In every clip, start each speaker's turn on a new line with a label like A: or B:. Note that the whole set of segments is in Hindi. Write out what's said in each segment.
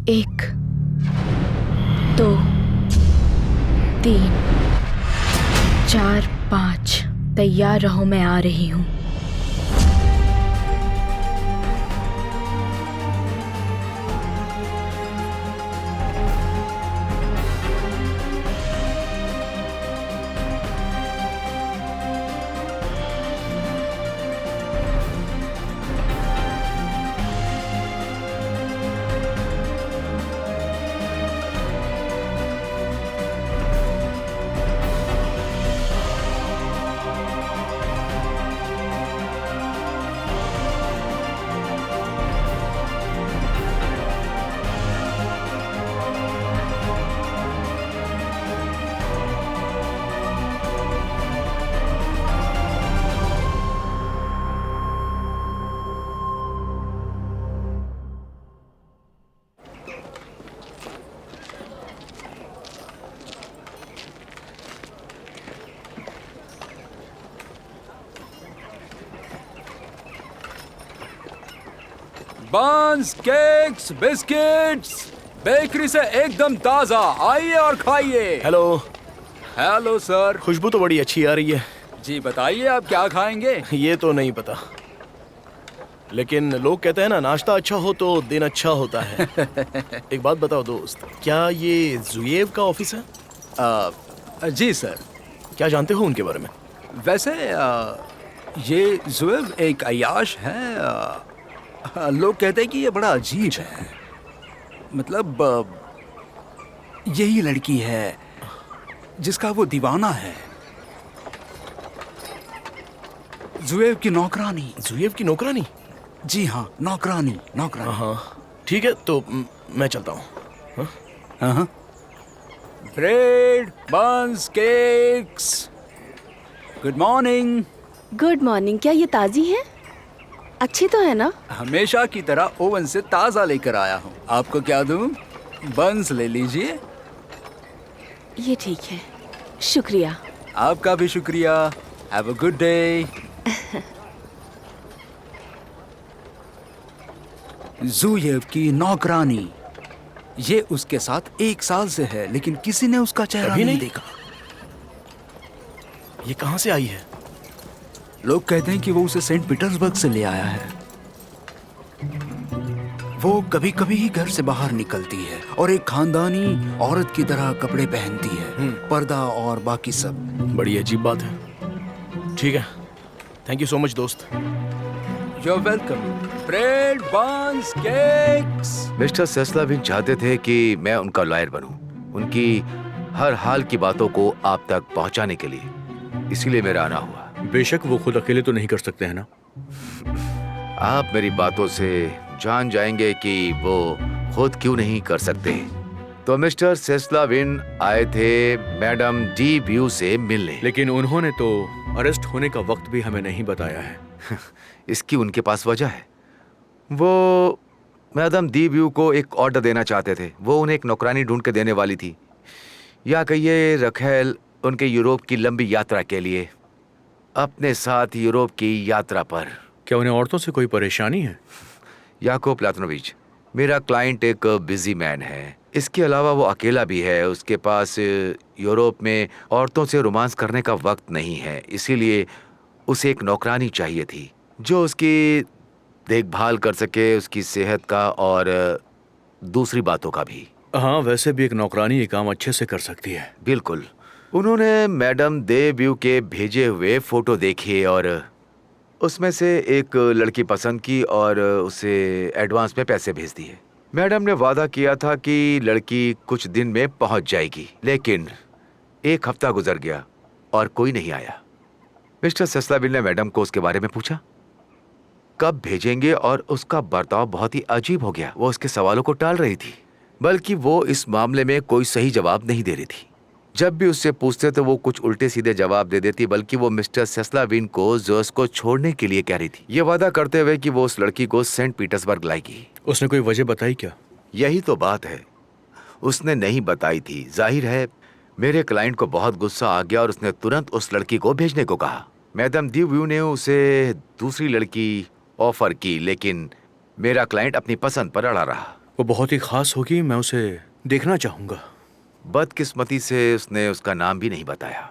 A: 1 2 3 4 5। तैयार रहो, मैं आ रही हूँ।
B: बंस, केक्स, बिस्किट्स बेकरी से एकदम ताजा, आइए और खाइए।
C: हेलो।
B: Hello sir.
C: खुशबू तो बड़ी अच्छी आ रही है।
B: जी बताइए, आप क्या खाएंगे?
C: ये तो नहीं पता, लेकिन लोग कहते हैं ना, नाश्ता अच्छा हो तो दिन अच्छा होता है। एक बात बताओ दोस्त, क्या ये जुएव का ऑफिस है?
B: जी सर।
C: क्या जानते हो उनके बारे में?
B: वैसे ये जुएब एक अय्याश है। लोग कहते हैं कि ये बड़ा अजीब है। मतलब यही लड़की है जिसका वो दीवाना है, जुएब की नौकरानी।
C: जुएव की नौकरानी?
B: जी हाँ, नौकरानी नौकरानी।
C: हाँ ठीक है, तो मैं चलता हूँ।
B: हाँ। Bread, buns, cakes. Good morning.
A: Good morning. क्या ये ताज़ी हैं? अच्छी तो है ना?
B: हमेशा की तरह ओवन से ताज़ा लेकर आया हूँ। आपको क्या दूँ? बंस ले लीजिए।
A: ये ठीक है, शुक्रिया।
B: आपका भी शुक्रिया। Have a good day. जुएव की नौकरानी, ये उसके साथ 1 साल से है, लेकिन किसी ने उसका चेहरा नहीं देखा।
C: ये कहाँ से आई है?
B: लोग कहते हैं कि वो उसे सेंट पीटर्सबर्ग से ले आया है। वो कभी कभी ही घर से बाहर निकलती है और एक खानदानी औरत की तरह कपड़े पहनती है, पर्दा और बाकी सब।
C: बड़ी अजीब बात है। ठीक है, थैंक यू सो मच दोस्त।
B: You are welcome. Bread, buns, cakes.
D: Mister Seslavin चाहते थे कि मैं उनका लॉयर बनूं, उनकी हर हाल की बातों को आप तक पहुंचाने के लिए, इसीलिए मेरा आना हुआ।
E: बेशक वो खुद अकेले तो नहीं कर सकते हैं ना।
D: आप मेरी बातों से जान जाएंगे कि वो खुद क्यों नहीं कर सकते। तो मिस्टर सेस्लाविन आए थे मैडम डी व्यू से मिलने,
E: लेकिन उन्होंने तो अरेस्ट होने का वक्त भी हमें नहीं बताया है।
D: इसकी उनके पास वजह है। वो मैडम डी व्यू को एक ऑर्डर देना चाहते थे। वो उन्हें एक नौकरानी ढूंढ के देने वाली थी, या कहिए रखेल उनके यूरोप की लंबी यात्रा के लिए, अपने साथ यूरोप की यात्रा पर।
E: क्या उन्हें औरतों से कोई परेशानी है?
D: याकूब प्लातनोविच, मेरा क्लाइंट एक बिजी मैन है। इसके अलावा वो अकेला भी है। उसके पास यूरोप में औरतों से रोमांस करने का वक्त नहीं है, इसीलिए उसे एक नौकरानी चाहिए थी जो उसकी देखभाल कर सके, उसकी सेहत का और दूसरी बातों का भी।
E: हाँ, वैसे भी एक नौकरानी ये काम अच्छे से कर सकती है।
D: बिल्कुल। उन्होंने मैडम दे व्यू के भेजे हुए फोटो देखे और उसमें से एक लड़की पसंद की और उसे एडवांस में पैसे भेज दिए। मैडम ने वादा किया था कि लड़की कुछ दिन में पहुंच जाएगी, लेकिन 1 हफ्ता गुजर गया और कोई नहीं आया। मिस्टर सेस्लाविन ने मैडम को उसके बारे में पूछा कब भेजेंगे, और उसका बर्ताव बहुत ही अजीब हो गया। वो उसके सवालों को टाल रही थी, बल्कि वो इस मामले में कोई सही जवाब नहीं दे रही थी। जब भी उससे पूछते तो वो कुछ उल्टे सीधे जवाब दे देती, बल्कि वो मिस्टर सेस्लाविन को जोस को छोड़ने के लिए कह रही थी, ये वादा करते हुए कि वो उस लड़की को सेंट पीटर्सबर्ग लाएगी।
E: उसने कोई वजह बताई क्या?
D: यही तो बात है, उसने नहीं बताई थी। जाहिर है मेरे क्लाइंट को बहुत गुस्सा आ गया और उसने तुरंत उस लड़की को भेजने को कहा। मैडम दी व्यू ने उसे दूसरी लड़की ऑफर की, लेकिन मेरा क्लाइंट अपनी पसंद पर अड़ा रहा।
E: वो बहुत ही खास होगी, मैं उसे देखना चाहूंगा।
D: बदकिस्मती से उसने उसका नाम भी नहीं बताया।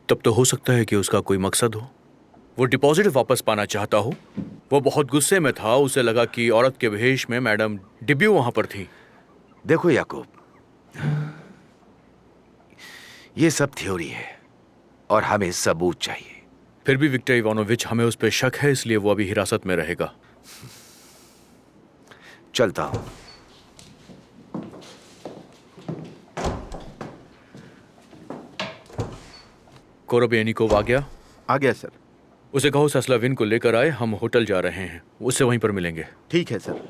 E: तब तो हो सकता है कि उसका कोई मकसद हो। वो डिपॉजिट वापस पाना चाहता हो। वो बहुत गुस्से में था, उसे लगा कि औरत के वेश में मैडम डिब्यू वहां पर थी।
D: देखो याकूब, ये सब थ्योरी है और हमें सबूत चाहिए।
E: फिर भी विक्टर इवानोविच, हमें उस पर शक है, इसलिए वो अभी हिरासत में रहेगा।
D: चलता हूं।
E: कोरोबेनिकोव आ गया?
F: आ गया सर।
E: उसे कहो सस्लाविन को लेकर आए, हम होटल जा रहे हैं, उससे वहीं पर मिलेंगे।
F: ठीक है सर।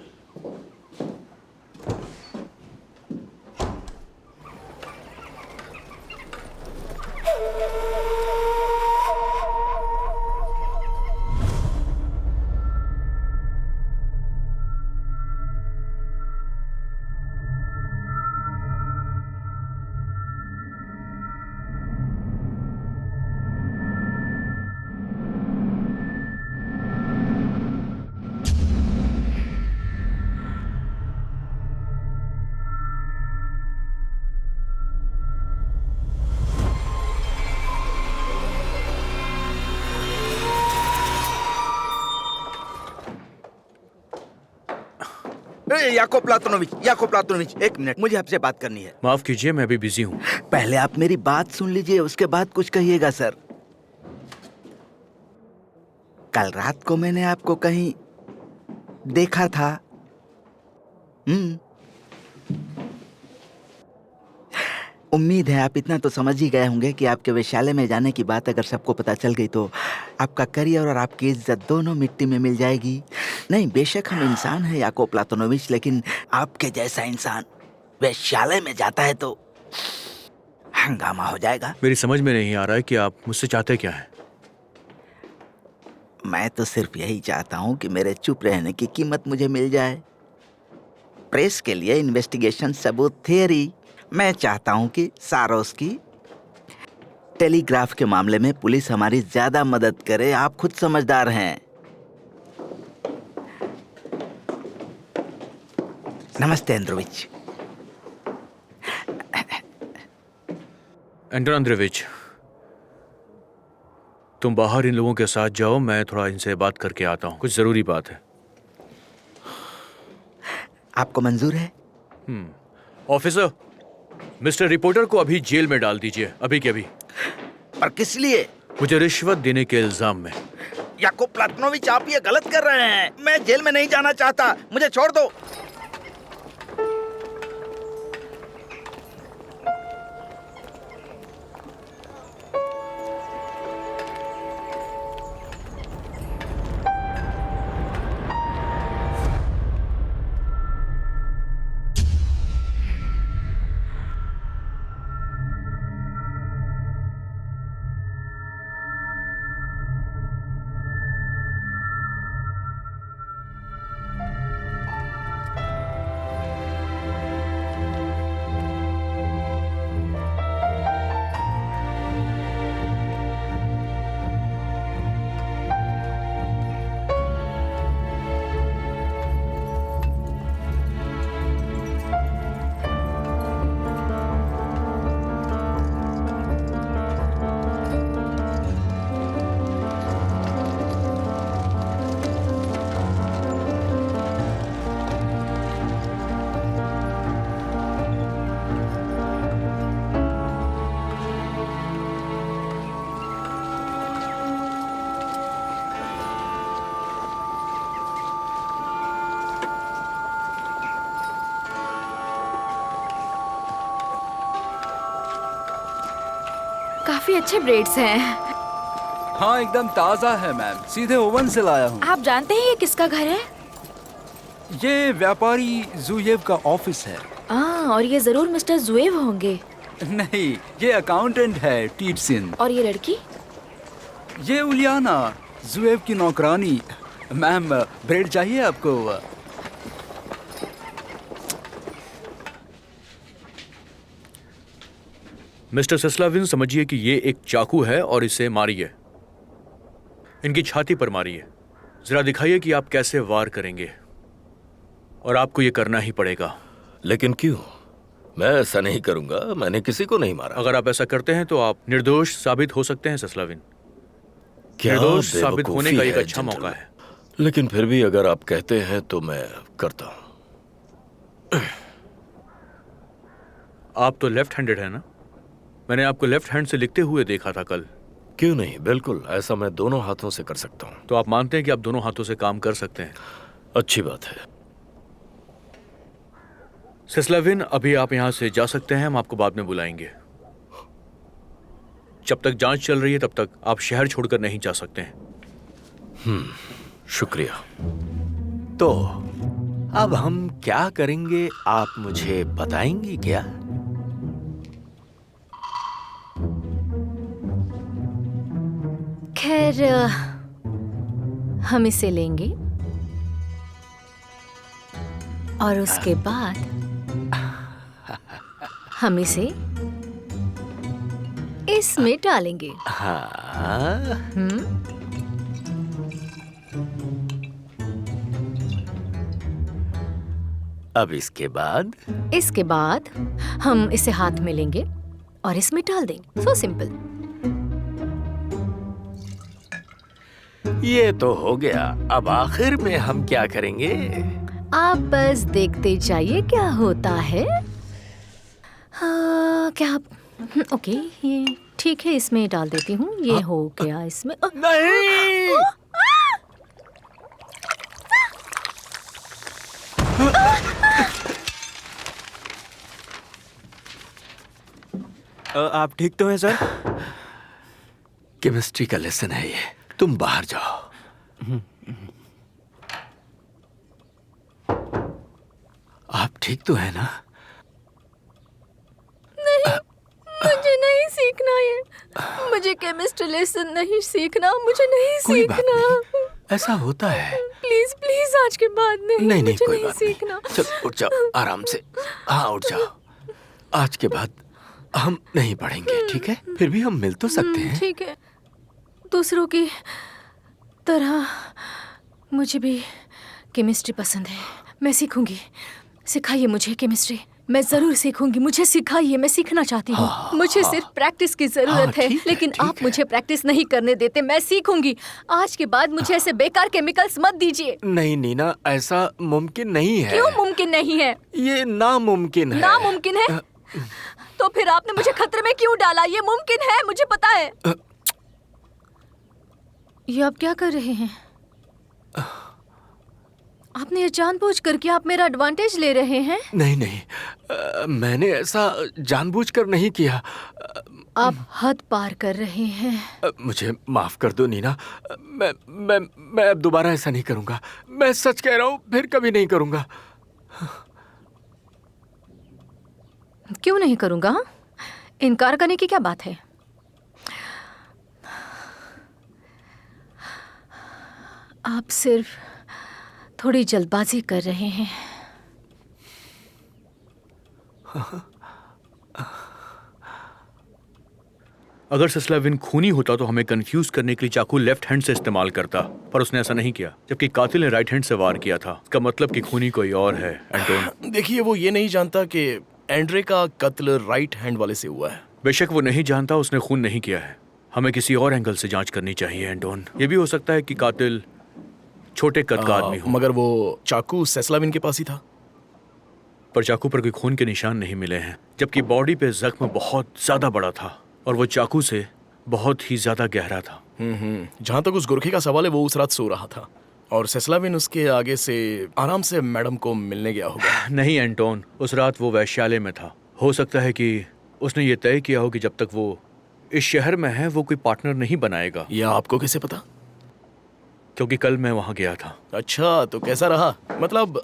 G: याकोब प्लातोनोविच, एक मिनट, मुझे आपसे बात करनी है।
E: माफ कीजिए, मैं अभी बिजी हूँ।
G: पहले आप मेरी बात सुन लीजिए, उसके बाद कुछ कहिएगा सर। कल रात को मैंने आपको कहीं देखा था। उम्मीद है आप इतना तो समझ ही गए होंगे कि आपके वेश्यालय में जाने की बात अगर सबको पता चल गई तो आपका करियर और आपकी इज्जत दोनों मिट्टी में मिल जाएगी। नहीं, बेशक हम इंसान हैं याकोब प्लातोनोविच, लेकिन आपके जैसा इंसान वेश्यालय में जाता है तो हंगामा हो जाएगा।
E: मेरी समझ में नहीं आ रहा है कि आप मुझसे चाहते क्या हैं।
G: मैं तो सिर्फ यही चाहता हूं कि मेरे चुप रहने की कीमत मुझे मिल जाए। प्रेस के लिए इन्वेस्टिगेशन सबूत, थियरी। मैं चाहता हूं कि सारोस्की टेलीग्राफ के मामले में पुलिस हमारी ज्यादा मदद करे। आप खुद समझदार हैं। नमस्ते एंड्रोविच।
E: एंटोन अंद्रेविच, तुम बाहर इन लोगों के साथ जाओ, मैं थोड़ा इनसे बात करके आता हूँ, कुछ जरूरी बात है।
G: आपको मंजूर है?
E: ऑफिसर, मिस्टर रिपोर्टर को अभी जेल में डाल दीजिए, अभी के अभी।
G: पर किस लिए?
E: मुझे रिश्वत देने के इल्जाम में।
G: याकोब प्लातोनोविच, आप ये गलत कर रहे हैं। मैं जेल में नहीं जाना चाहता, मुझे छोड़ दो।
A: काफी अच्छे ब्रेड्स हैं।
B: हाँ, एकदम ताज़ा है मैम, सीधे ओवन से लाया हूँ।
A: आप जानते हैं ये किसका घर है?
B: ये व्यापारी जुयेव का ऑफिस है।
A: और ये जरूर मिस्टर जुएव होंगे।
B: नहीं, ये अकाउंटेंट है, टीटसिन।
A: और ये लड़की?
B: ये उलियाना, जुएव की नौकरानी। मैम, ब्रेड चाहिए आपको?
E: मिस्टर सस्लाविन, समझिए कि ये एक चाकू है और इसे मारिए, इनकी छाती पर मारिए। जरा दिखाइए कि आप कैसे वार करेंगे। और आपको ये करना ही पड़ेगा।
F: लेकिन क्यों? मैं ऐसा नहीं करूंगा, मैंने किसी को नहीं मारा।
E: अगर आप ऐसा करते हैं तो आप निर्दोष साबित हो सकते हैं ससलाविन।
F: क्या
E: निर्दोष साबित
F: बेवकूफी
E: होने का एक
F: है,
E: अच्छा मौका है।
F: लेकिन फिर भी अगर आप कहते हैं तो मैं करता हूं।
E: आप तो लेफ्ट हैंडेड है ना? मैंने आपको लेफ्ट हैंड से लिखते हुए देखा था कल।
F: क्यों नहीं, बिल्कुल ऐसा मैं दोनों हाथों से कर सकता हूं।
E: तो आप मानते हैं कि आप दोनों हाथों से काम कर सकते हैं?
F: अच्छी बात है।
E: सिस्लाविन, अभी आप यहां से जा सकते हैं, हम आपको बाद में बुलाएंगे। जब तक जांच चल रही है तब तक आप शहर छोड़कर नहीं जा सकते हैं।
F: शुक्रिया। तो अब हम क्या करेंगे, आप मुझे बताएंगी क्या?
H: खैर, हम इसे लेंगे और उसके बाद हम इसे इसमें डालेंगे।
F: हाँ, अब इसके
H: बाद हम इसे हाथ में लेंगे और इसमें डाल देंगे। So simple.
F: ये तो हो गया। अब आखिर में हम क्या करेंगे?
H: आप बस देखते जाइए क्या होता है। क्या आप ओके, ये ठीक है, इसमें डाल देती हूँ। ये हो गया इसमें।
F: नहीं,
I: आप ठीक तो हैं सर?
F: केमिस्ट्री का लेसन है ये। तुम बाहर जाओ। आप ठीक तो है ना?
H: मुझे नहीं सीखना है। मुझे केमिस्ट्री लेसन नहीं सीखना। मुझे नहीं
F: कोई बात
H: सीखना।
F: नहीं, ऐसा होता है।
H: प्लीज प्लीज आज के बाद नहीं।
F: नहीं
H: मुझे
F: कोई
H: नहीं
F: बात
H: सीखना।
F: नहीं। चल उठ जाओ आराम से। हाँ उठ जाओ। आज के बाद हम नहीं पढ़ेंगे, ठीक है? फिर भी हम मिल तो सकते हैं।
H: ठीक है। दूसरों की तरह मुझे भी केमिस्ट्री पसंद है। मैं सीखूंगी। सिखाइए मुझे केमिस्ट्री। मैं जरूर सीखूंगी। मुझे सिखाइए, मैं सीखना चाहती हूँ। मुझे सिर्फ प्रैक्टिस की जरूरत है, लेकिन आप मुझे प्रैक्टिस नहीं करने देते। मैं सीखूंगी। आज के बाद मुझे ऐसे बेकार केमिकल्स मत दीजिए।
F: नहीं नीना, ऐसा मुमकिन नहीं है।
H: क्यों मुमकिन नहीं है?
F: ये नामुमकिन है।
H: नामुमकिन है? तो फिर आपने मुझे खतरे में क्यों डाला? ये मुमकिन है, मुझे पता है। ये आप क्या कर रहे हैं? आपने ये जानबूझ कर किया? आप मेरा एडवांटेज ले रहे हैं?
F: नहीं, मैंने ऐसा जानबूझकर नहीं किया।
H: आप हद पार कर रहे हैं।
F: मुझे माफ कर दो नीना। मैं अब दोबारा ऐसा नहीं करूंगा। मैं सच कह रहा हूँ, फिर कभी नहीं करूंगा।
H: क्यों नहीं करूंगा? इनकार करने की क्या बात है? आप सिर्फ थोड़ी जल्दबाजी कर रहे हैं।
E: अगर सिस्लाविन खूनी होता तो हमें कंफ्यूज करने के लिए चाकू लेफ्ट हैंड से इस्तेमाल करता, पर उसने ऐसा नहीं किया, जबकि कातिल ने राइट हैंड से वार किया था। इसका मतलब कि खूनी कोई और है। एंटोन,
C: देखिए, वो ये नहीं जानता कि एंड्रे का कत्ल राइट हैंड वाले से हुआ है।
E: बेशक वो नहीं जानता, उसने खून नहीं किया है। हमें किसी और एंगल से जांच करनी चाहिए एंटोन। ये भी हो सकता है कि कातिल छोटे कद का आदमी हो।
C: मगर वो चाकू सेस्लाविन के पास ही था।
E: पर चाकू पर कोई खून के निशान नहीं मिले हैं, जबकि बॉडी पे जख्म बहुत ज्यादा बड़ा था और वो चाकू से बहुत ही ज्यादा गहरा था।
C: जहां तक उस गुरखे का सवाल है, वो उस रात सो रहा था और सेस्लाविन उसके आगे से आराम से मैडम को मिलने गया होगा।
E: नहीं एंटोन, उस रात वो वैश्यालय में था। हो सकता है कि उसने ये तय किया हो कि जब तक वो इस शहर में है वो कोई पार्टनर नहीं बनाएगा।
C: यह आपको कैसे पता?
E: क्योंकि कल मैं वहां गया था।
C: अच्छा, तो कैसा रहा? मतलब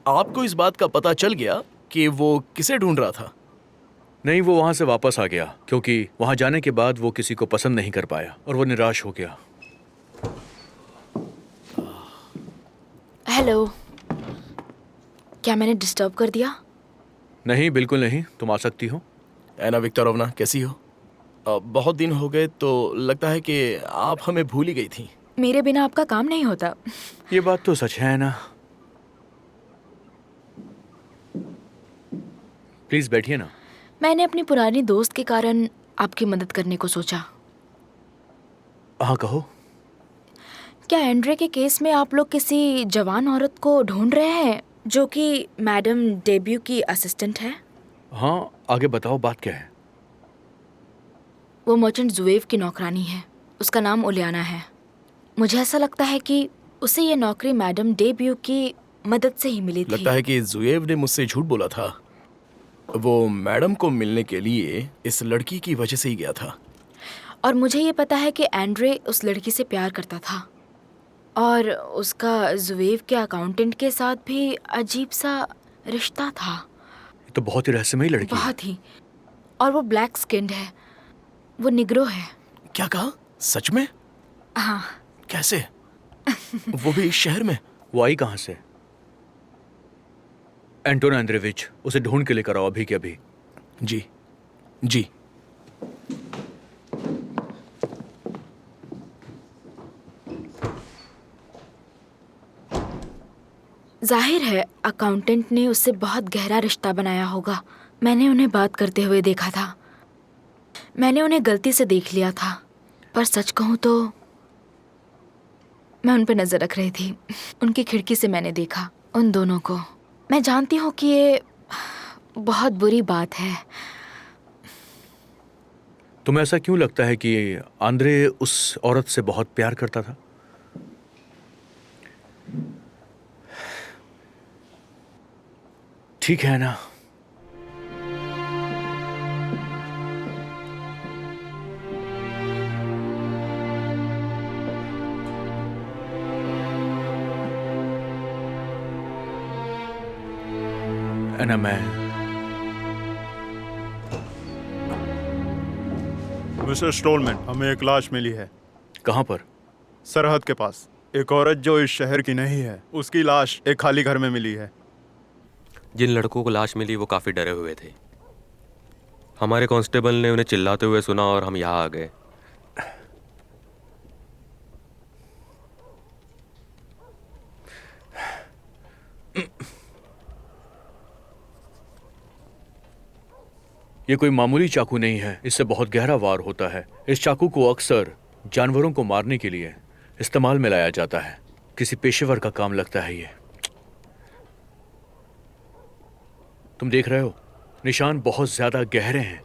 C: आपको इस बात का पता चल गया कि वो किसे ढूंढ रहा था?
E: नहीं, वो वहां से वापस आ गया, क्योंकि वहां जाने के बाद वो किसी को पसंद नहीं कर पाया और वो निराश हो गया।
A: हेलो, क्या मैंने डिस्टर्ब कर दिया?
E: नहीं, बिल्कुल नहीं, तुम आ सकती हो।
C: एना विक्टोरोवना, कैसी हो? बहुत दिन हो गए, तो लगता है कि आप हमें भूल ही गई थी।
A: मेरे बिना आपका काम नहीं होता।
E: ये बात तो सच है ना। प्लीज बैठिए ना।
H: मैंने अपनी पुरानी दोस्त के कारण आपकी मदद करने को सोचा।
E: हाँ कहो।
H: क्या एंड्रे के केस में आप लोग किसी जवान औरत को ढूंढ रहे हैं जो कि मैडम डेब्यू की असिस्टेंट है?
E: हाँ आगे बताओ, बात क्या है?
H: वो मर्चेंट जुएव की नौकरानी है। उसका नाम ओलियाना है। मुझे ऐसा लगता है कि उसे ये नौकरी मैडम डेब्यू की मदद से ही मिली थी।
C: लगता है कि जुएव ने मुझसे झूठ बोला था। वो मैडम को मिलने के लिए इस लड़की की वजह से ही गया था।
H: और मुझे ये पता है कि एंड्रे उस लड़की से प्यार करता था और उसका जुएव के अकाउंटेंट के साथ भी अजीब सा रिश्ता था।
E: ये तो बहुत ही रहस्यमयी लड़की है।
H: बहुत ही। और वो ब्लैक स्किन्ड है, वो निग्रो है।
C: क्या कहा? सच में?
H: हाँ।
C: कैसे? वो भी इस शहर में?
E: वो आई कहाँ से? एंटोन एंड्रेविच, उसे ढूंढ के लेकर आओ अभी के अभी।
C: जी जी।
H: जाहिर है अकाउंटेंट ने उससे बहुत गहरा रिश्ता बनाया होगा। मैंने उन्हें बात करते हुए देखा था। मैंने उन्हें गलती से देख लिया था, पर सच कहूँ तो मैं उन पर नजर रख रही थी। उनकी खिड़की से मैंने देखा उन दोनों को। मैं जानती हूँ कि ये बहुत बुरी बात है।
E: तुम्हें ऐसा क्यों लगता है कि आंद्रे उस औरत से बहुत प्यार करता था? ठीक है ना? एना
I: मिस्टर स्टोलमैन, हमें एक लाश मिली है।
E: कहाँ पर?
I: सरहद के पास। एक औरत जो इस शहर की नहीं है, उसकी लाश एक खाली घर में मिली है।
F: जिन लड़कों को लाश मिली वो काफी डरे हुए थे। हमारे कांस्टेबल ने उन्हें चिल्लाते हुए सुना और हम यहाँ आ गए।
E: ये कोई मामूली चाकू नहीं है, इससे बहुत गहरा वार होता है। इस चाकू को अक्सर जानवरों को मारने के लिए इस्तेमाल में लाया जाता है। किसी पेशेवर का काम लगता है ये। तुम देख रहे हो, निशान बहुत ज्यादा गहरे हैं।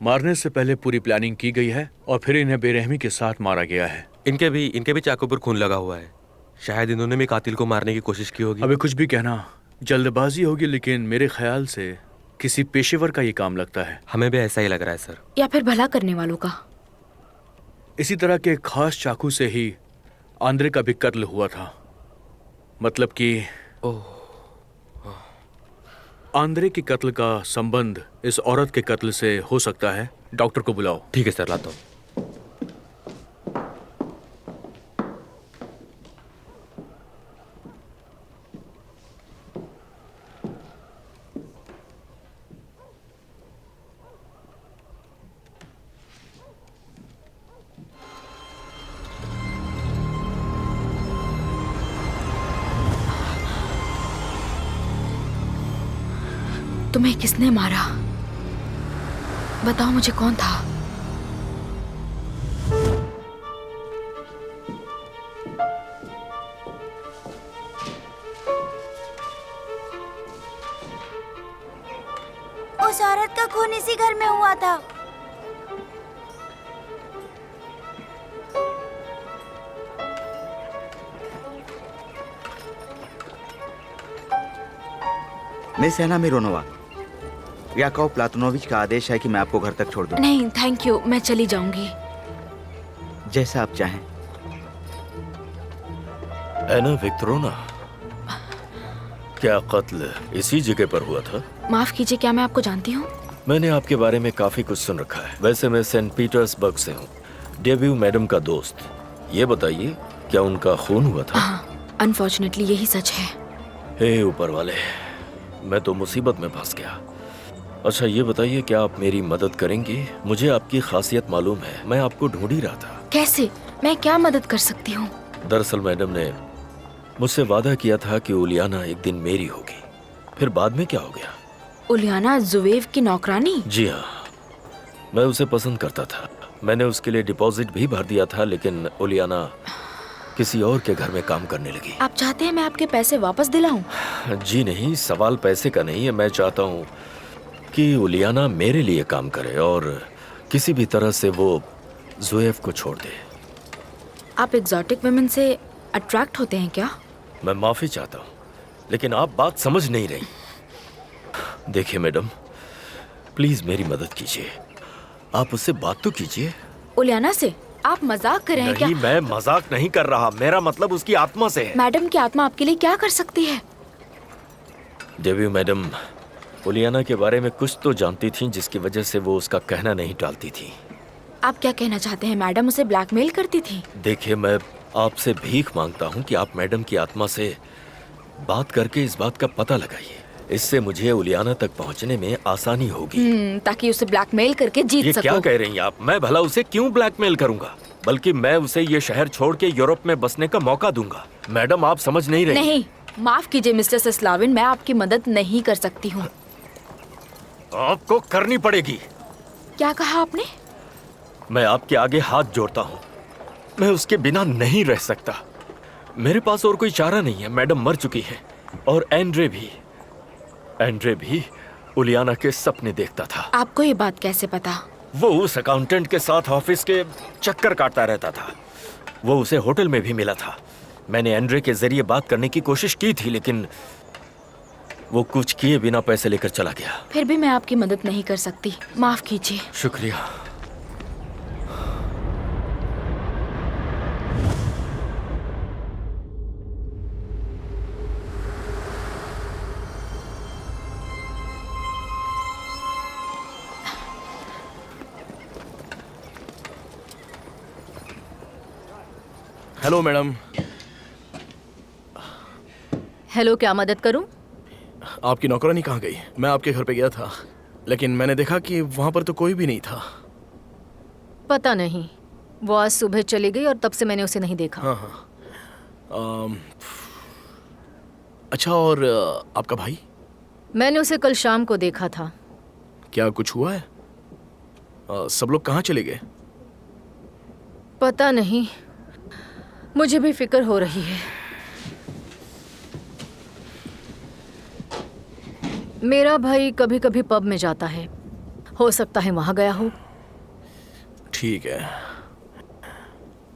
E: मारने से पहले पूरी प्लानिंग की गई है और फिर इन्हें बेरहमी के साथ मारा गया है।
F: इनके भी चाकू पर खून लगा हुआ है। शायद इन्होंने भी कातिल को मारने की कोशिश की होगी।
E: अबे कुछ भी कहना, जल्दबाजी होगी, लेकिन मेरे ख्याल से किसी पेशेवर का ये काम लगता है।
F: हमें भी ऐसा ही लग रहा है सर।
H: या फिर भला करने वालों का।
E: इसी तरह के खास चाकू से ही आंद्रे का भी कत्ल हुआ था। मतलब कि आंद्रे के कत्ल का संबंध इस औरत के कत्ल से हो सकता है। डॉक्टर को बुलाओ।
F: ठीक है सर, लाता हूँ।
H: तुम्हें किसने मारा? बताओ मुझे, कौन था?
J: उस औरत का खून इसी घर में हुआ था।
G: मिस एना मिरोनोवा, याकोव प्लातनोविच का आदेश है कि मैं आपको घर तक छोड़ दूं।
H: नहीं थैंक यू, मैं चली जाऊंगी।
G: जैसा आप चाहें।
C: एना विक्टोरोना, क्या कत्ल इसी जगह पर हुआ था?
H: माफ कीजिए, क्या मैं आपको जानती हूँ?
C: मैंने आपके बारे में काफी कुछ सुन रखा है। वैसे मैं सेंट पीटर्सबर्ग से हूँ, डेब्यू मैडम का दोस्त। ये बताइए, क्या उनका खून हुआ था?
H: हाँ, अनफॉर्चुनेटली यही सच है।
C: हे ऊपर वाले, मैं तो मुसीबत में फंस गया। अच्छा ये बताइए, क्या आप मेरी मदद करेंगे? मुझे आपकी खासियत मालूम है, मैं आपको ढूंढ ही रहा था।
H: कैसे? मैं क्या मदद कर सकती हूँ?
C: दरअसल मैडम ने मुझसे वादा किया था कि ओलियाना एक दिन मेरी होगी। फिर बाद में क्या हो गया?
A: उलियाना जुवेव की नौकरानी?
F: जी हाँ, मैं उसे पसंद करता था। मैंने उसके लिए डिपॉजिट भी भर दिया था, लेकिन उलियाना किसी और के घर में काम करने लगी।
A: आप चाहते हैं मैं आपके पैसे वापस दिलाऊं?
F: जी नहीं, सवाल पैसे का नहीं है। मैं चाहता हूँ कि उलियाना मेरे लिए काम करे और किसी भी तरह से वो जुएव को छोड़ दे।
A: आप एग्जॉटिक वुमेन से अट्रैक्ट होते हैं क्या?
F: मैं माफी चाहता हूँ, लेकिन आप बात समझ नहीं रही। देखिए मैडम, प्लीज मेरी मदद कीजिए। आप उससे बात तो कीजिए।
A: उलियाना से? आप मजाक कर रहे हैं क्या?
F: नहीं, मैं मजाक नहीं कर रहा। मेरा मतलब उसकी आत्मा से है।
A: मैडम की आत्मा आपके लिए क्या कर सकती है?
F: डेब्यू मैडम उलियाना के बारे में कुछ तो जानती थी, जिसकी वजह से वो उसका कहना नहीं टालती थी।
A: आप क्या कहना चाहते हैं? मैडम उसे ब्लैकमेल करती थी?
F: देखिए, मैं आपसे भीख मांगता हूँ कि आप मैडम की आत्मा से बात करके इस बात का पता लगाइए। इससे मुझे उलियाना तक पहुँचने में आसानी होगी।
A: ताकि उसे ब्लैकमेल करके जीत
F: ये
A: सको।
F: क्या कह रही हैं आप? मैं भला उसे क्यों ब्लैकमेल करूंगा? बल्कि मैं उसे ये शहर छोड़ के यूरोप में बसने का मौका दूंगा। मैडम, आप समझ नहीं रही।
A: नहीं, माफ कीजिए मिस्टर सेस्लाविन, मैं आपकी मदद नहीं कर सकती हूँ।
F: आपको करनी पड़ेगी।
A: क्या कहा आपने?
F: मैं आपके आगे हाथ जोड़ता हूँ। मैं उसके बिना नहीं रह सकता। मेरे पास और कोई चारा नहीं है। मैडम मर चुकी है और एंड्रे भी उलियाना के सपने देखता था।
A: आपको ये बात कैसे पता?
F: वो उस अकाउंटेंट के साथ ऑफिस के चक्कर काटता रहता था। वो उसे होटल में भी मिला था। मैंने एंड्रे के जरिए बात करने की कोशिश की थी, लेकिन वो कुछ किए बिना पैसे लेकर चला गया।
A: फिर भी मैं आपकी मदद नहीं कर सकती, माफ कीजिए।
F: शुक्रिया।
C: Hello madam.
H: हेलो, क्या मदद करूं?
C: आपकी नौकरानी कहाँ गई? मैं आपके घर पे गया था, लेकिन मैंने देखा कि वहां पर तो कोई भी नहीं था।
H: पता नहीं, वो आज सुबह चली गई और तब से मैंने उसे नहीं देखा।
C: हाँ। अच्छा, और आपका भाई?
H: मैंने उसे कल शाम को देखा था।
C: क्या कुछ हुआ है? सब लोग कहाँ चले गए?
H: पता नहीं, मुझे भी फिक्र हो रही है। मेरा भाई कभी कभी पब में जाता है, हो सकता है वहां गया हो।
C: ठीक है,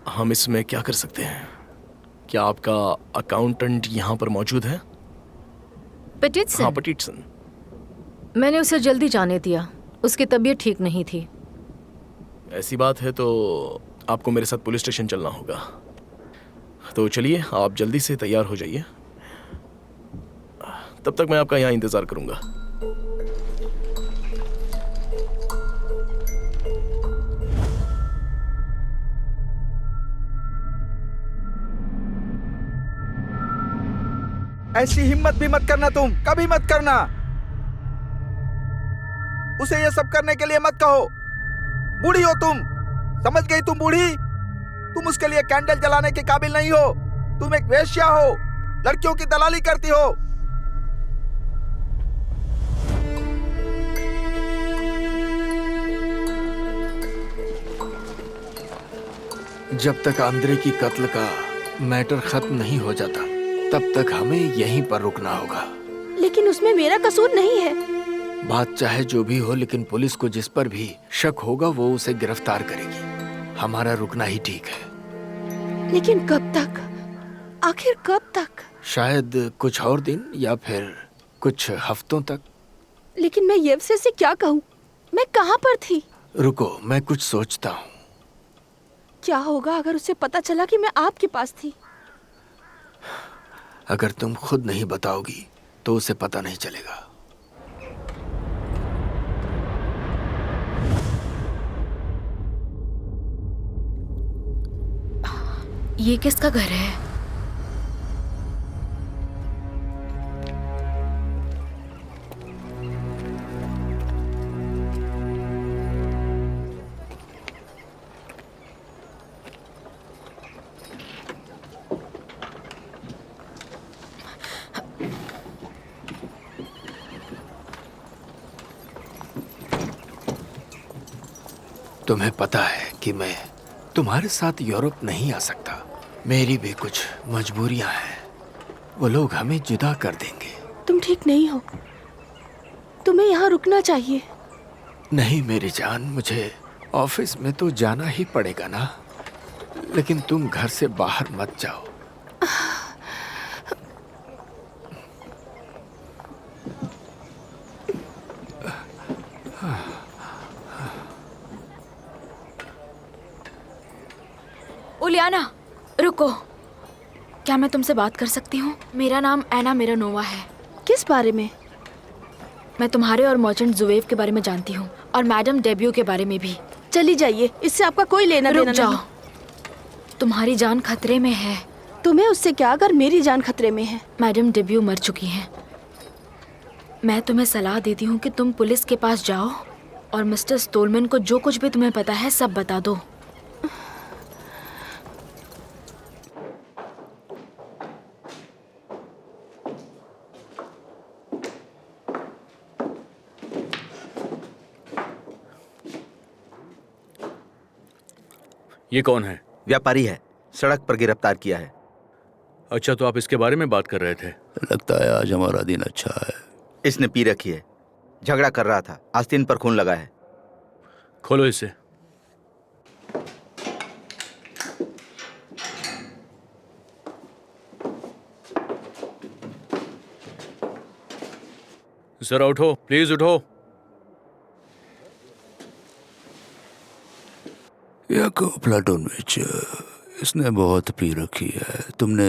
C: हम इसमें क्या कर सकते हैं? क्या आपका अकाउंटेंट यहाँ पर मौजूद है?
H: पेटिटसन?
C: हाँ, पेटिटसन।
H: मैंने उसे जल्दी जाने दिया, उसकी तबीयत ठीक नहीं थी।
C: ऐसी बात है तो आपको मेरे साथ पुलिस स्टेशन चलना होगा। तो चलिए, आप जल्दी से तैयार हो जाइए। तब तक मैं आपका यहाँ इंतजार करूंगा।
G: ऐसी हिम्मत भी मत करना, तुम कभी मत करना। उसे ये सब करने के लिए मत कहो। बूढ़ी हो तुम, समझ गई? तुम बूढ़ी, तुम उसके लिए कैंडल जलाने के काबिल नहीं हो। तुम एक वेश्या हो, लड़कियों की दलाली करती हो।
F: जब तक आंद्रे की कत्ल का मैटर खत्म नहीं हो जाता, तब तक हमें यहीं पर रुकना होगा।
A: लेकिन उसमें मेरा कसूर नहीं है।
F: बात चाहे जो भी हो, लेकिन पुलिस को जिस पर भी शक होगा वो उसे गिरफ्तार करेगी। हमारा रुकना ही ठीक है।
A: लेकिन कब तक? आखिर कब तक?
F: शायद कुछ और दिन या फिर कुछ हफ्तों तक।
A: लेकिन मैं येवसे से क्या कहूँ? मैं कहाँ पर थी?
F: रुको, मैं कुछ सोचता हूँ।
A: क्या होगा अगर उसे पता चला कि मैं आपके पास थी?
F: अगर तुम खुद नहीं बताओगी तो उसे पता नहीं चलेगा।
A: ये किसका घर है?
K: तुम्हें पता है कि मैं तुम्हारे साथ यूरोप नहीं आ सकता। मेरी भी कुछ मजबूरियां हैं। वो लोग हमें जुदा कर देंगे।
A: तुम ठीक नहीं हो, तुम्हें यहाँ रुकना चाहिए।
K: नहीं मेरी जान, मुझे ऑफिस में तो जाना ही पड़ेगा ना, लेकिन तुम घर से बाहर मत जाओ।
H: उलियाना, रुको। क्या मैं तुमसे बात कर सकती हूँ? मेरा नाम एना मिरानोवा है।
A: किस बारे में?
H: मैं तुम्हारे और मर्चेंट जुवेव के बारे में जानती हूँ, और मैडम डेब्यू के बारे में भी।
A: चली जाइए, इससे आपका कोई लेना देना
H: रुक
A: नहीं।
H: जाओ, तुम्हारी जान खतरे में है।
A: तुम्हें उससे क्या अगर मेरी जान खतरे में है?
H: मैडम डेब्यू मर चुकी हैं। मैं तुम्हें सलाह देती हूँ कि तुम पुलिस के पास जाओ और मिस्टर स्टोलमैन को जो कुछ भी तुम्हें पता है सब बता दो।
E: ये कौन है?
G: व्यापारी है, सड़क पर गिरफ्तार किया है।
E: अच्छा, तो आप इसके बारे में बात कर रहे थे?
B: लगता है आज हमारा दिन अच्छा है।
G: इसने पी रखी है, झगड़ा कर रहा था, आस्तीन पर खून लगा है।
E: खोलो इसे। जरा उठो, प्लीज उठो।
B: याको प्लाटोनविच, इसने बहुत पी रखी है। तुमने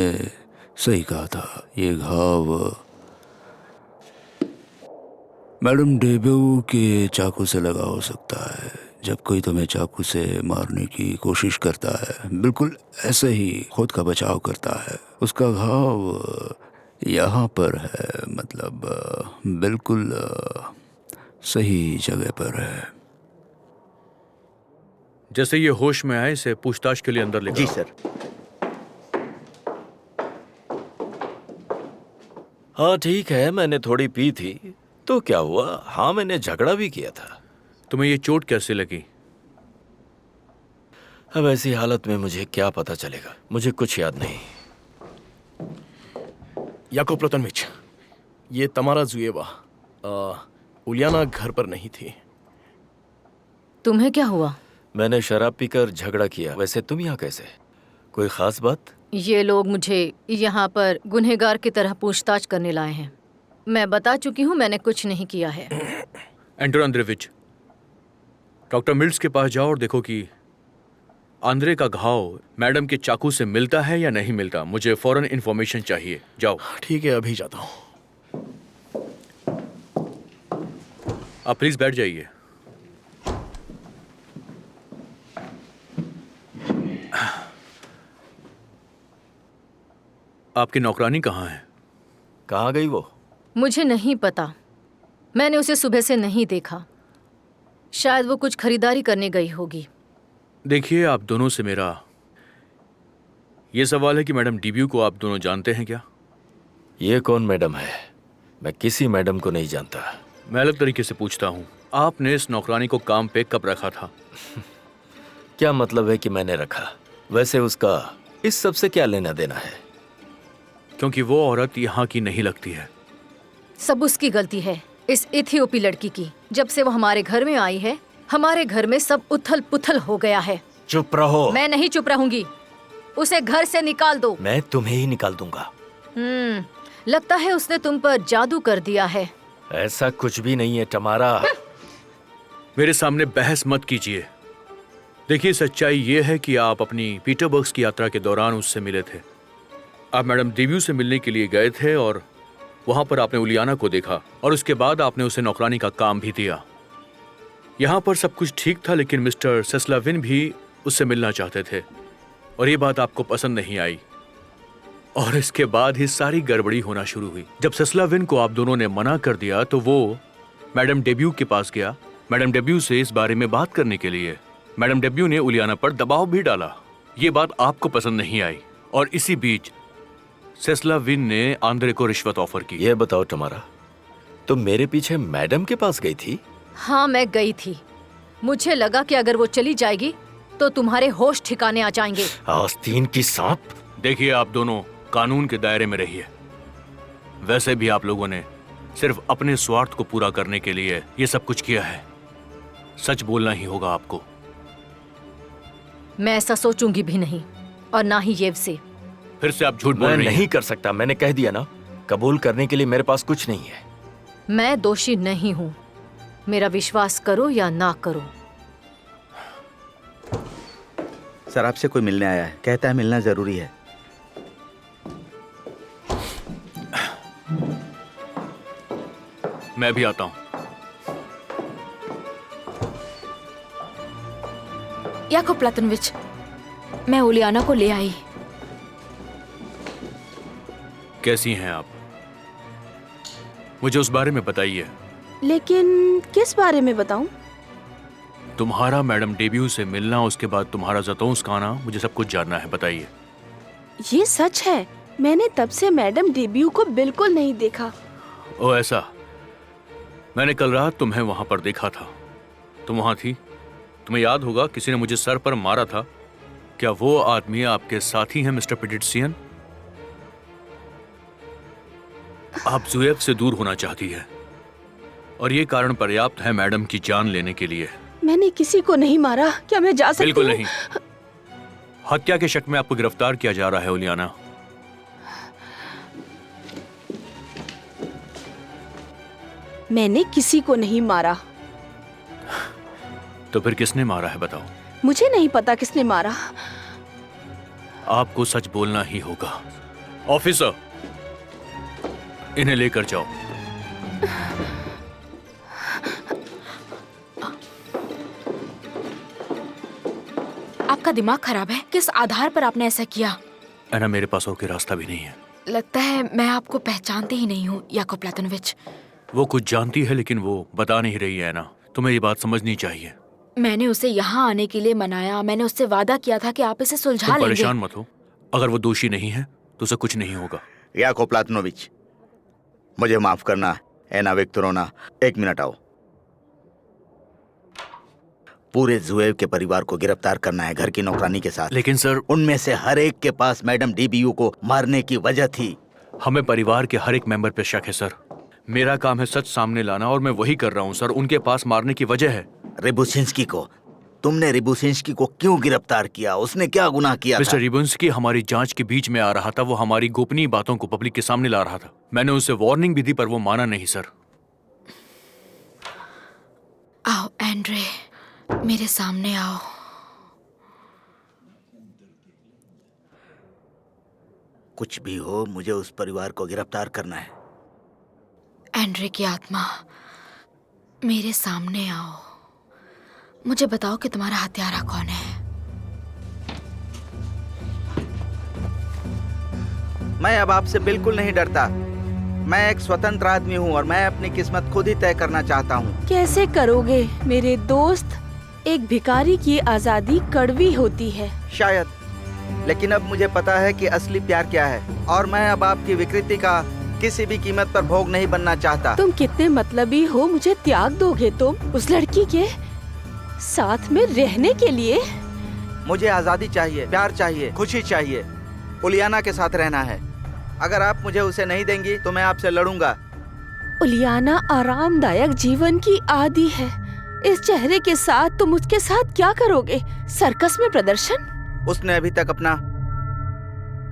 B: सही कहा था, ये घाव मैडम डेब्यू के चाकू से लगा हो सकता है। जब कोई तुम्हें चाकू से मारने की कोशिश करता है, बिल्कुल ऐसे ही खुद का बचाव करता है। उसका घाव यहाँ पर है, मतलब बिल्कुल सही जगह पर है।
E: जैसे ये होश में आए, इसे पूछताछ के लिए अंदर ले
G: जी सर।
F: हाँ ठीक है, मैंने थोड़ी पी थी तो क्या हुआ? हाँ मैंने झगड़ा भी किया था।
E: तुम्हें ये चोट कैसे लगी?
F: अब ऐसी हालत में मुझे क्या पता चलेगा, मुझे कुछ याद नहीं।
C: याको प्लाटोनविच, ये तमारा जुएवा। उलियाना घर पर नहीं थी।
H: तुम्हें क्या हुआ?
F: मैंने शराब पीकर झगड़ा किया। वैसे तुम यहाँ कैसे? कोई खास बात?
H: ये लोग मुझे यहाँ पर गुनहगार की तरह पूछताछ करने लाए हैं। मैं बता चुकी हूँ, मैंने कुछ नहीं किया है।
E: एंटोन अंद्रेविच, डॉक्टर मिल्स के पास जाओ और देखो कि आंद्रे का घाव मैडम के चाकू से मिलता है या नहीं मिलता। मुझे फौरन इन्फॉर्मेशन चाहिए। जाओ।
C: ठीक है, अभी जाता हूँ।
E: आप प्लीज बैठ जाइए। आपकी नौकरानी कहाँ है?
F: कहाँ गई वो?
H: मुझे नहीं पता, मैंने उसे सुबह से नहीं देखा। शायद वो कुछ खरीदारी करने गई होगी।
E: देखिए, आप दोनों से मेरा ये सवाल है कि मैडम डेब्यू को आप दोनों जानते हैं क्या?
F: ये कौन मैडम है? मैं किसी मैडम को नहीं जानता।
E: मैं अलग तरीके से पूछता हूँ, आपने इस नौकरानी को काम पे कब रखा था?
F: क्या मतलब है कि मैंने रखा? वैसे उसका इस सब से क्या लेना देना है?
E: क्योंकि वो औरत यहाँ की नहीं लगती है।
H: सब उसकी गलती है, इस इथियोपी लड़की की। जब से वो हमारे घर में आई है, हमारे घर में सब उथल पुथल हो गया है।
F: चुप रहो।
H: मैं नहीं चुप रहूंगी। उसे घर से निकाल दो।
F: मैं तुम्हें ही निकाल दूंगा।
H: लगता है उसने तुम पर जादू कर दिया है।
F: ऐसा कुछ भी नहीं है तमारा।
E: मेरे सामने बहस मत कीजिए। देखिए, सच्चाई ये है कि आप अपनी पीटरबर्ग की यात्रा के दौरान उससे मिले थे। आप मैडम डेब्यू से मिलने के लिए गए थे और वहां पर आपने उलियाना को देखा और उसके बाद आपने उसे नौकरानी का काम भी दिया। यहाँ पर सब कुछ ठीक था, लेकिन मिस्टर सेस्लाविन भी उससे मिलना चाहते थे और ये बात आपको पसंद नहीं आई। और इसके बाद ही सारी गड़बड़ी होना शुरू हुई। जब सेस्लाविन को आप दोनों ने मना कर दिया तो वो मैडम डेब्यू के पास गया, मैडम डेब्यू से इस बारे में बात करने के लिए। मैडम डेब्यू ने उलियाना पर दबाव भी डाला। ये बात आपको पसंद नहीं आई और इसी बीच सेस्लाविन ने आंद्रे को रिश्वत ऑफर की।
F: ये बताओ तमारा, तुम मेरे पीछे मैडम के पास गई थी?
H: हाँ, मैं गई थी, मुझे लगा कि अगर वो चली जाएगी तो तुम्हारे होश ठिकाने आ जाएंगे।
F: आस्तीन की सांप।
E: देखिए, आप दोनों कानून के दायरे में रहिए। वैसे भी आप लोगों ने सिर्फ अपने स्वार्थ को पूरा करने के लिए ये सब कुछ किया है। सच बोलना ही होगा आपको।
H: मैं ऐसा सोचूंगी भी नहीं, और ना ही येव से।
E: फिर से आप झूठ बोल
F: मैं
E: रही हैं।
F: नहीं कर सकता, मैंने कह दिया ना। कबूल करने के लिए मेरे पास कुछ नहीं है।
H: मैं दोषी नहीं हूं, मेरा विश्वास करो या ना करो।
G: सर आपसे कोई मिलने आया है, कहता है मिलना जरूरी है।
E: मैं भी आता हूं।
H: याकूब प्लातनोविच, मैं ओलियाना को ले आई।
E: कैसी हैं आप? मुझे उस बारे में बताइए।
A: लेकिन किस बारे में बताऊं?
E: तुम्हारा मैडम डेब्यू से मिलना, उसके बाद तुम्हारा जतौंस खाना, मुझे सब कुछ जानना है। बताइए।
A: ये सच है, मैंने तब से मैडम डेब्यू को बिल्कुल नहीं देखा।
E: ओ ऐसा। मैंने कल रात तुम्हें वहां पर देखा था। तुम वहां थी। तुम्हें याद होगा किसी ने मुझे सर पर मारा था। क्या वो आदमी आपके साथी हैं, मिस्टर पिटिटसियन? आप जुएब से दूर होना चाहती है और ये कारण पर्याप्त है मैडम की जान लेने के लिए।
A: मैंने किसी को नहीं मारा। क्या मैं जा सकती
E: बिल्कुल
A: हूँ?
E: नहीं। हत्या के शक में आपको गिरफ्तार किया जा रहा है ओलियाना।
A: मैंने किसी को नहीं मारा।
E: तो फिर किसने मारा है बताओ।
A: मुझे नहीं पता किसने मारा।
E: आपको सच बोलना ही होगा। ऑफिसर, इन्हें लेकर जाओ।
L: आपका दिमाग खराब है? किस आधार पर आपने ऐसा किया?
E: एना, मेरे पास और कोई रास्ता भी नहीं है।
L: लगता है मैं आपको पहचानती ही नहीं हूँ, याकूब प्लातनोविच।
E: वो कुछ जानती है लेकिन वो बता नहीं रही है ना। तुम्हें ये बात समझनी चाहिए।
L: मैंने उसे यहाँ आने के लिए मनाया। मैंने उससे वादा किया था कि आप इसे सुलझा
E: तुम
L: लेंगे।
E: परेशान मत हो। अगर वो दोषी नहीं है तो उसे कुछ नहीं होगा।
G: याकूब प्लातनोविच, मुझे माफ करना। एना विक्टोरोना, एक मिनट आओ। पूरे जुएव के परिवार को गिरफ्तार करना है, घर की नौकरानी के साथ।
E: लेकिन सर,
G: उनमें से हर एक के पास मैडम डीबीयू को मारने की वजह थी।
E: हमें परिवार के हर एक मेंबर पे शक है सर। मेरा काम है सच सामने लाना और मैं वही कर रहा हूँ सर। उनके पास मारने की वजह है।
G: रिबुसिंस्की को? तुमने रिबुसिंस्की को क्यों गिरफ्तार किया? उसने क्या गुनाह किया
E: मिस्टर
G: था?
E: रिबुंस्की हमारी जांच के बीच में आ रहा था। वो हमारी गोपनीय बातों को पब्लिक के सामने ला रहा था। मैंने उसे वार्निंग भी दी पर वो माना नहीं सर।
L: आओ एंड्रे, मेरे सामने आओ।
G: कुछ भी हो, मुझे उस परिवार को गिरफ्तार करना है।
L: एंड्रे की आत्मा, मेरे सामने आओ। मुझे बताओ कि तुम्हारा हत्यारा कौन है?
G: मैं अब आपसे बिल्कुल नहीं डरता। मैं एक स्वतंत्र आदमी हूँ और मैं अपनी किस्मत खुद ही तय करना चाहता हूँ।
A: कैसे करोगे मेरे दोस्त? एक भिखारी की आजादी कड़वी होती है।
G: शायद, लेकिन अब मुझे पता है कि असली प्यार क्या है और मैं अब आपकी विकृति का किसी भी कीमत पर भोग नहीं बनना चाहता।
A: तुम कितने मतलबी हो? मुझे त्याग दोगे तुम उस लड़की के साथ में रहने के लिए?
G: मुझे आजादी चाहिए, प्यार चाहिए, खुशी चाहिए। उलियाना के साथ रहना है। अगर आप मुझे उसे नहीं देंगी तो मैं आपसे लड़ूंगा।
A: उलियाना आरामदायक जीवन की आदी है। इस चेहरे के साथ तुम उसके साथ क्या करोगे? सर्कस में प्रदर्शन?
G: उसने अभी तक अपना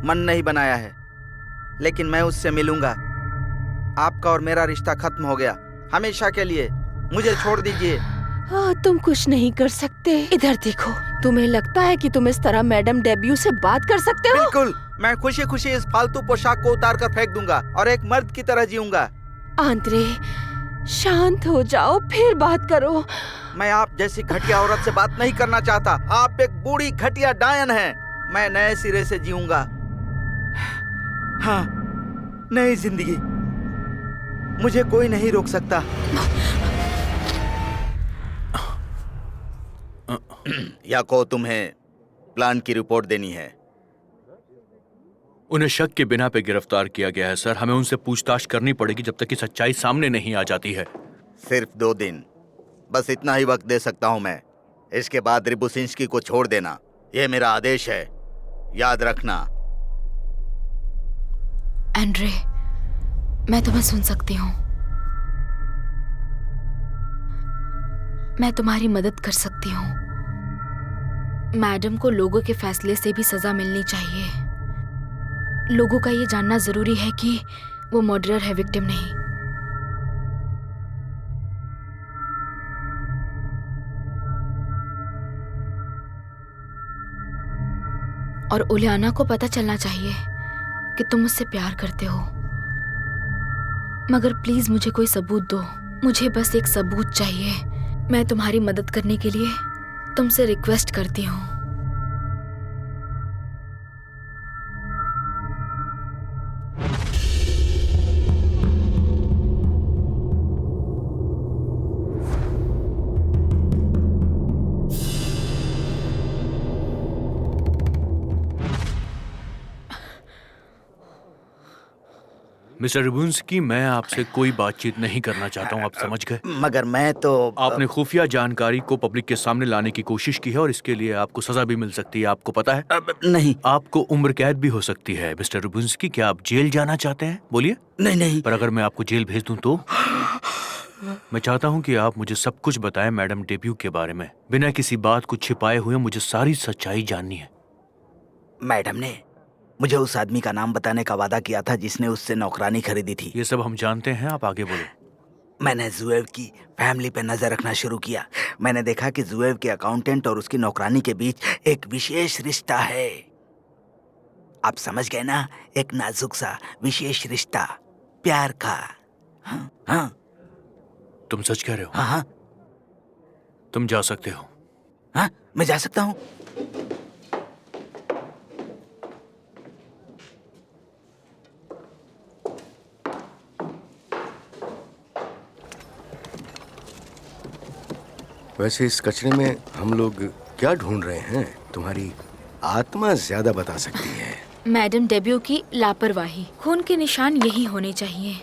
G: मन नहीं बनाया है, लेकिन मैं उससे मिलूंगा। आपका और मेरा रिश्ता खत्म हो गया हमेशा के लिए। मुझे छोड़ दीजिए।
A: तुम कुछ नहीं कर सकते। इधर देखो। तुम्हें लगता है कि तुम इस तरह मैडम डेब्यू से बात कर सकते हो?
G: बिल्कुल। मैं खुशी खुशी इस फालतू पोशाक को उतार कर फेंक दूंगा और एक मर्द की तरह जीऊंगा।
A: आंद्रे, शांत हो जाओ, फिर बात करो।
G: मैं आप जैसी घटिया औरत से बात नहीं करना चाहता। आप एक बूढ़ी घटिया डायन हैं। मैं नए सिरे से जीऊंगा। हाँ, नई जिंदगी। मुझे कोई नहीं रोक सकता। या को तुम्हें प्लान की रिपोर्ट देनी है?
E: उन्हें शक के बिना पे गिरफ्तार किया गया है सर। हमें उनसे पूछताछ करनी पड़ेगी जब तक कि सच्चाई सामने नहीं आ जाती है।
G: सिर्फ 2 दिन। बस इतना ही वक्त दे सकता हूँ मैं। इसके बाद रिबुसिंस्की को छोड़ देना, ये मेरा आदेश है, याद रखना।
L: एंड्रे, मैं तुम्हें सुन सकती हूँ। मैं तुम्हारी मदद कर सकती हूँ। मैडम को लोगों के फैसले से भी सजा मिलनी चाहिए। लोगों का ये जानना जरूरी है कि वो मर्डरर है, विक्टिम नहीं। और उलियाना को पता चलना चाहिए कि तुम मुझसे प्यार करते हो। मगर प्लीज मुझे कोई सबूत दो। मुझे बस एक सबूत चाहिए। मैं तुम्हारी मदद करने के लिए तुमसे रिक्वेस्ट करती हूँ।
E: मिस्टर रिबुंस्की, मैं आपसे कोई बातचीत नहीं करना चाहता हूं, आप समझ गए?
G: मगर मैं तो
E: आपने खुफिया जानकारी को पब्लिक के सामने लाने की कोशिश की है और इसके लिए आपको सजा भी मिल सकती है, आपको पता है?
G: नहीं।
E: आपको उम्र कैद भी हो सकती है। मिस्टर रिबुंस्की, क्या आप जेल जाना चाहते हैं? बोलिए।
G: नहीं नहीं।
E: पर अगर मैं आपको जेल भेज दूं तो? मैं चाहता हूं कि आप मुझे सब कुछ बताएं मैडम डेब्यू के बारे में, बिना किसी बात को छिपाए हुए। मुझे सारी सच्चाई जाननी है।
G: मैडम ने मुझे उस आदमी का नाम बताने का वादा किया था जिसने उससे नौकरानी खरीदी थी।
E: ये सब हम जानते हैं, आप आगे बोलो।
G: मैंने जुएव की फैमिली पे नजर रखना शुरू किया। मैंने देखा कि जुएव के अकाउंटेंट और उसकी नौकरानी के बीच एक विशेष रिश्ता है। आप समझ गए ना? एक नाजुक सा विशेष रिश्ता, प्यार का। हाँ हाँ।
E: तुम सच कह रहे हो?
G: हाँ हाँ।
E: तुम जा सकते हो।
G: हाँ, मैं जा सकता हूँ।
M: वैसे इस कचरे में हम लोग क्या ढूंढ रहे हैं? तुम्हारी आत्मा ज्यादा बता सकती है।
L: मैडम डेब्यू की लापरवाही। खून के निशान यही होने चाहिए।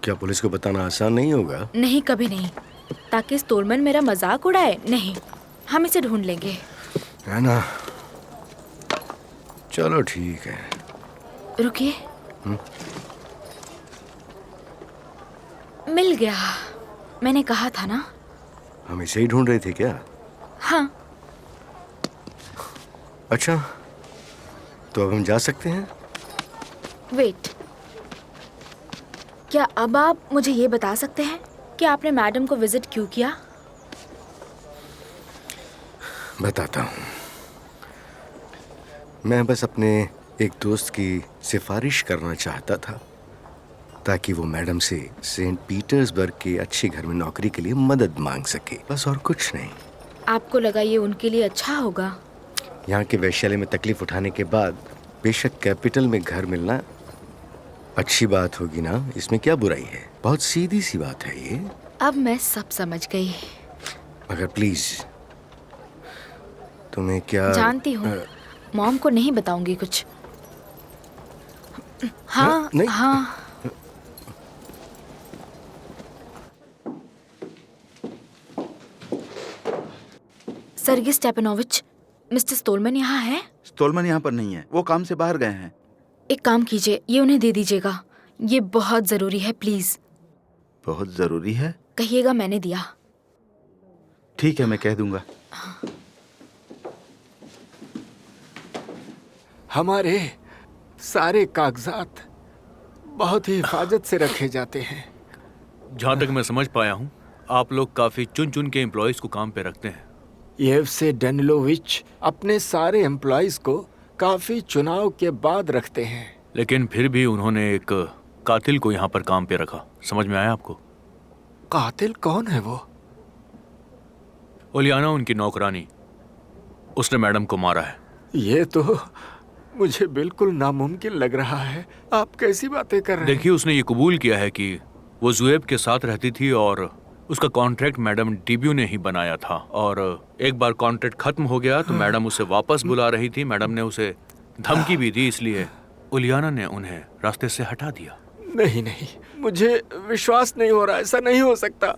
M: क्या पुलिस को बताना आसान नहीं होगा?
L: नहीं, कभी नहीं। ताकि स्टोलमैन मेरा मजाक उड़ाए? नहीं, हम इसे ढूंढ लेंगे,
M: है ना? चलो ठीक है।
L: रुकिए। मिल गया। मैंने कहा था ना।
M: हम इसे ही ढूंढ रहे थे क्या?
L: हाँ।
M: अच्छा, तो अब हम जा सकते हैं?
L: वेट, क्या अब आप मुझे ये बता सकते हैं कि आपने मैडम को विजिट क्यों किया?
M: बताता हूँ। मैं बस अपने एक दोस्त की सिफारिश करना चाहता था ताकि वो मैडम से सेंट पीटर्सबर्ग के अच्छे घर में नौकरी के लिए मदद मांग सके, बस और कुछ नहीं।
L: आपको लगा ये उनके लिए अच्छा होगा?
M: यहाँ के वैश्यालय में तकलीफ उठाने के बाद बेशक कैपिटल में घर मिलना अच्छी बात होगी ना, इसमें क्या बुराई है? बहुत सीधी सी बात है ये।
L: अब मैं सब समझ गई।
M: मगर प्लीज, तुम्हें क्या?
L: जानती हूँ, मॉम को नहीं बताऊंगी कुछ। हाँ
M: नहीं।
L: हाँ। सर्गी स्टेपनोविच, मिस्टर स्टोलमैन यहाँ है?
G: स्टोलमैन यहाँ पर नहीं है, वो काम से बाहर गए हैं।
L: एक काम कीजिए, ये उन्हें दे दीजिएगा। ये बहुत जरूरी है, प्लीज।
G: बहुत जरूरी है?
L: कहिएगा मैंने दिया।
G: ठीक है, मैं कह दूंगा।
K: हमारे सारे कागजात बहुत ही हिफाजत से रखे जाते हैं।
E: जहाँ तक मैं समझ पाया हूँ, आप लोग काफी चुन चुन के एम्प्लॉयज को काम पे रखते हैं।
K: येवसे डेनिलोविच अपने सारे एम्प्लॉयज को काफी चुनाव के बाद रखते हैं।
E: लेकिन फिर भी उन्होंने एक कातिल को यहाँ पर काम पे रखा। समझ में आया आपको?
K: कातिल कौन है वो?
E: ओलियाना, उनकी नौकरानी। उसने मैडम को मारा है।
K: ये तो मुझे बिल्कुल नामुमकिन लग रहा है। आप कैसी बातें कर रहे हैं?
E: देखिए, उसने ये कबूल किया है कि वो जुएब के साथ रहती थी और उसका कॉन्ट्रैक्ट मैडम डेब्यू ने ही बनाया था। और एक बार कॉन्ट्रैक्ट खत्म हो गया तो मैडम उसे वापस बुला रही थी। मैडम ने उसे धमकी भी दी, इसलिए ओलियाना ने उन्हें रास्ते से हटा दिया।
K: नहीं नहीं, मुझे विश्वास नहीं हो रहा। ऐसा नहीं हो सकता।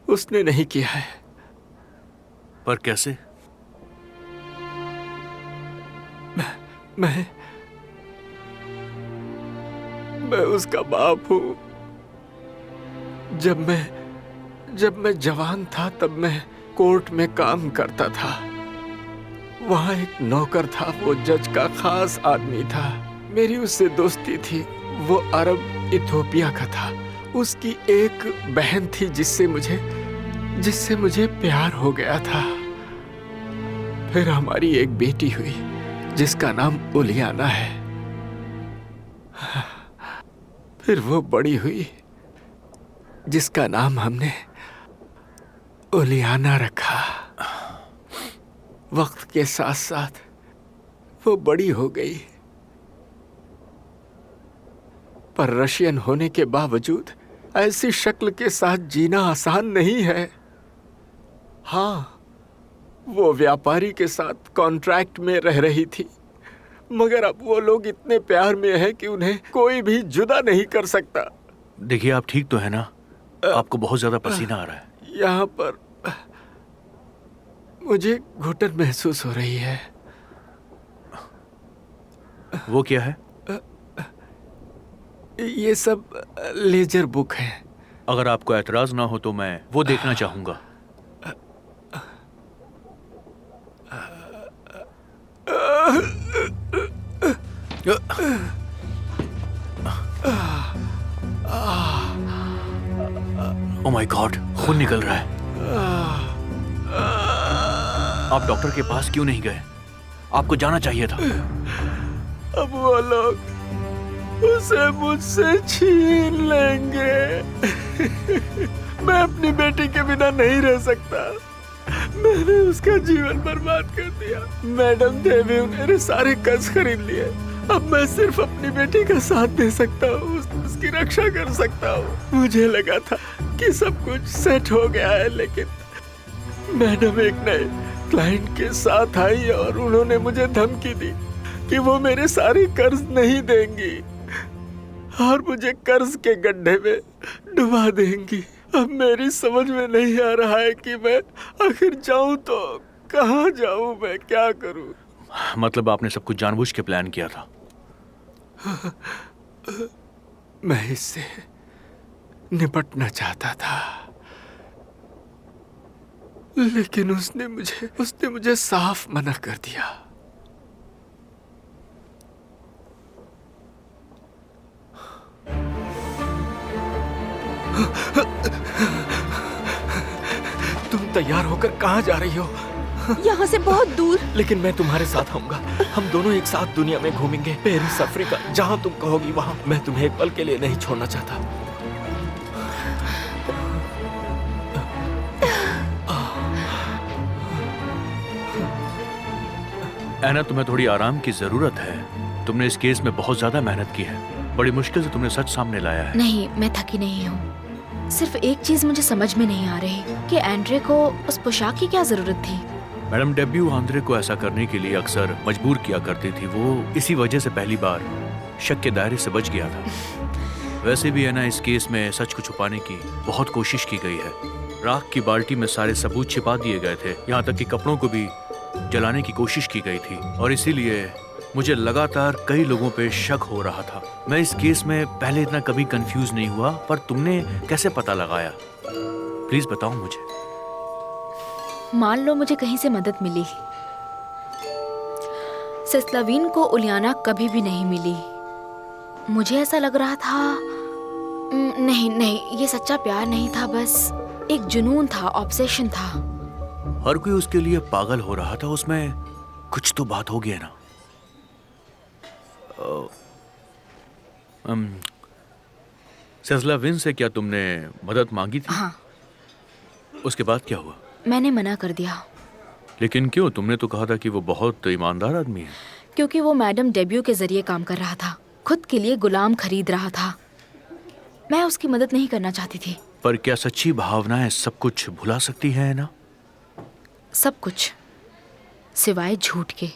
K: उसने नहीं किया है।
E: पर कैसे?
K: मैं उसका बाप हूं। जब मैं जवान था तब मैं कोर्ट में काम करता था। वहां एक नौकर था, वो जज का खास आदमी था। मेरी उससे दोस्ती थी। वो अरब इथोपिया का था। उसकी एक बहन थी जिससे मुझे प्यार हो गया था। फिर हमारी एक बेटी हुई जिसका नाम उलियाना है। फिर वो बड़ी हुई जिसका नाम हमने उलियाना रखा। वक्त के साथ साथ वो बड़ी हो गई, पर रशियन होने के बावजूद ऐसी शक्ल के साथ जीना आसान नहीं है। हाँ, वो व्यापारी के साथ कॉन्ट्रैक्ट में रह रही थी, मगर अब वो लोग इतने प्यार में हैं कि उन्हें कोई भी जुदा नहीं कर सकता।
E: देखिए, आप ठीक तो है ना? आपको बहुत ज्यादा पसीना आ रहा है।
K: यहाँ पर मुझे घुटन महसूस हो रही है।
E: वो क्या है?
K: ये सब लेजर बुक है।
E: अगर आपको एतराज ना हो तो मैं वो देखना चाहूंगा। ओह माय गॉड, खून निकल रहा है। आप डॉक्टर के पास क्यों नहीं गए? आपको जाना चाहिए था।
K: अब वो लोग उसे मुझसे छीन लेंगे। मैं अपनी बेटी के बिना नहीं रह सकता। मैंने उसका जीवन बर्बाद कर दिया। मैडम देवी मेरे सारे कर्ज खरीद लिए। अब मैं सिर्फ अपनी बेटी का साथ दे सकता हूँ, उसकी रक्षा कर सकता हूँ। मुझे लगा था कि सब कुछ सेट हो गया है, लेकिन मैडम एक नए क्लाइंट के साथ आई और उन्होंने मुझे धमकी दी कि वो मेरे सारे कर्ज नहीं देंगी और मुझे कर्ज के गड्ढे में डुबा देंगी। अब मेरी समझ में नहीं आ रहा है कि मैं आखिर जाऊं तो कहाँ जाऊं, मैं क्या करूं?
E: मतलब आपने सब कुछ जानबूझ के प्लान किया था?
K: मैं इससे निपटना चाहता था, लेकिन उसने मुझे साफ मना कर दिया। तुम तैयार होकर कहाँ जा रही हो?
A: यहाँ से बहुत दूर।
K: लेकिन मैं तुम्हारे साथ आऊंगा। हम दोनों एक साथ दुनिया में घूमेंगे, पेरिस, अफ्रीका, जहाँ तुम कहोगी वहाँ। मैं तुम्हें एक पल के लिए नहीं छोड़ना चाहता।
E: ऐना, तुम्हें थोड़ी आराम की जरूरत है। तुमने इस केस में बहुत ज्यादा मेहनत की है। बड़ी मुश्किल से तुमने सच सामने लाया है।
L: नहीं, मैं थकी नहीं हूँ। सिर्फ एक चीज मुझे समझ में नहीं आ रही कि एंड्रे को उस पोशाक की क्या जरूरत थी।
E: मैडम डेब्यू आंद्रे को ऐसा करने के लिए अक्सर मजबूर किया करती थी। वो इसी वजह से पहली बार शक के दायरे से बच गया था। वैसे भी ऐना, इस केस में सच को छुपाने की बहुत कोशिश की गई है। राख की बाल्टी में सारे सबूत छिपा दिए गए थे, यहाँ तक कि कपड़ों को भी जलाने की कोशिश की गई थी, और इसीलिए मुझे लगातार कई लोगों पे शक हो रहा था। मैं इस केस में पहले इतना कभी कंफ्यूज नहीं हुआ, पर तुमने कैसे पता लगाया? प्लीज बताओ मुझे।
L: मान लो मुझे कहीं से मदद मिली। सेस्लावीन को उलियाना कभी भी नहीं मिली। मुझे ऐसा लग रहा था, नहीं, ये सच्चा प्यार नहीं था, बस एक जुनून था, ऑब्सेशन था।
E: हर कोई उसके लिए पागल हो रहा था। उसमें कुछ तो बात होगी ना। सेस्लावीन से क्या तुमने मदद मांगी थी?
L: हाँ।
E: उसके बाद क्या हुआ?
L: मैंने मना कर दिया।
E: लेकिन क्यों? तुमने तो कहा था कि वो बहुत ईमानदार आदमी है।
L: क्योंकि वो मैडम डेब्यू के जरिए काम कर रहा था, खुद के लिए गुलाम खरीद रहा था। मैं उसकी मदद नहीं करना चाहती थी।
E: पर क्या सच्ची भावनाएं सब कुछ भुला सकती है ना?
L: सब कुछ, सिवाय झूठ के।